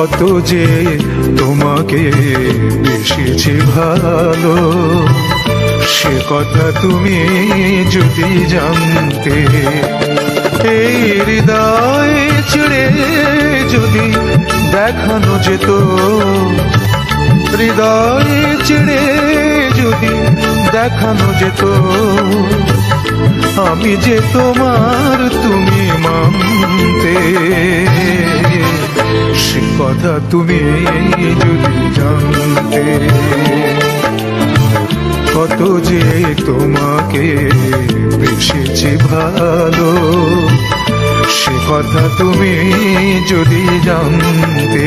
কত যে তোমাকে বেসেছি ভালো, সে কথা তুমি যদি জানতে। এই হৃদয় ছেড়ে যদি দেখানো যেত, হৃদয় ছেড়ে যদি দেখানো যেত, আমি যে তোমার তুমি মানতে। সে কথা তুমি যদি জানতে, কত যে তোমাকে বেসেছি ভালো, সে কথা তুমি যদি জানতে।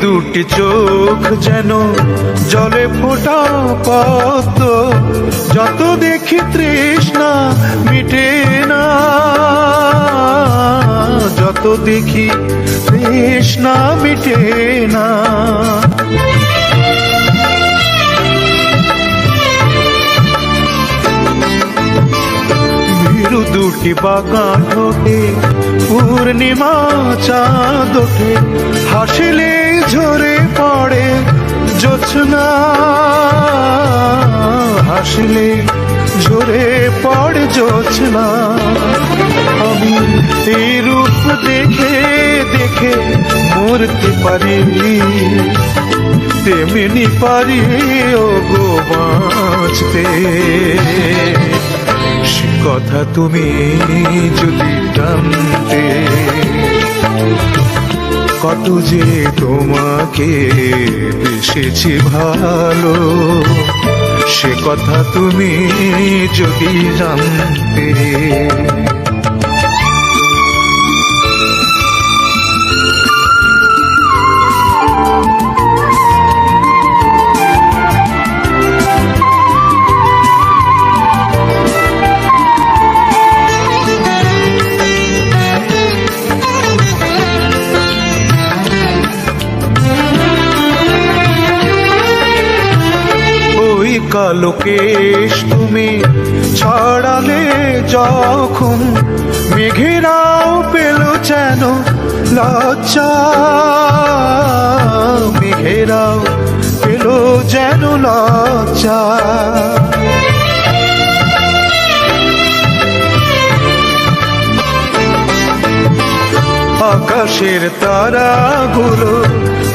দুটি চোখ যেন জলে ফোটা পদ্ম, যত দেখি তৃষ্ণা মিটে না, যত দেখি তৃষ্ণা মিটে না। ভীরু দুটি বাঁকা ঠোঁটে পূর্ণিমা চাঁদ ওঠে, হাসিলে ঝরে পড়ে জোছনা, হাসিলে ঝরে পড়ে জোছনা। আমি এই রূপ দেখে দেখে মরতে পারি, তেমনি পারি ও গো বাঁচতে। সে কথা তুমি যদি জানতে, কত যে তোমাকে বেসেছি ভালো, সে কথা তুমি যদি জানতে। কালো কেশ তুমি ছড়ালে যখন, মেঘেরাও পেল যেন লজ্জা, মেঘেরাও পেল যেন লজ্জা। আকাশের তারাগুলো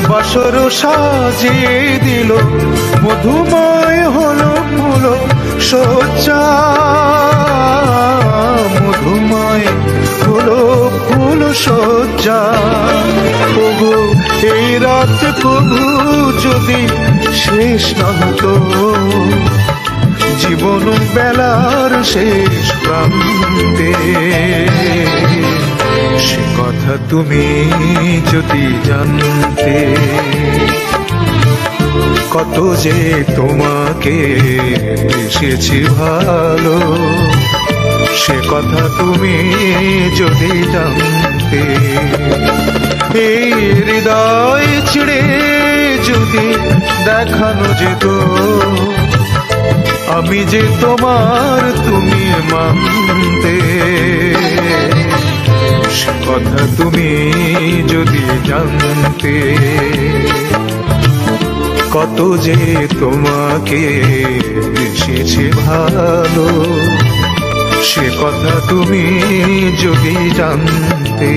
বাসর সাজিয়ে দিল, মধুময় হলো ফুল সজ্জা, মধুময় হলো ফুল সজ্জা। ওগো এই রাত কবু যদি শেষ না হতো, জীবন বেলার শেষ প্রান্তে। সে কথা তুমি যদি জানতে, কত যে তোমাকে বেসেছি ভালো, সে কথা তুমি যদি জানতে। এই হৃদয় ছিঁড়ে যদি দেখানো যেত, আমি যে তোমার তুমি মানতে। সে কথা তুমি যদি জানতে, কত যে তোমাকে বেসেছি ভালো, সে কথা তুমি যদি জানতে।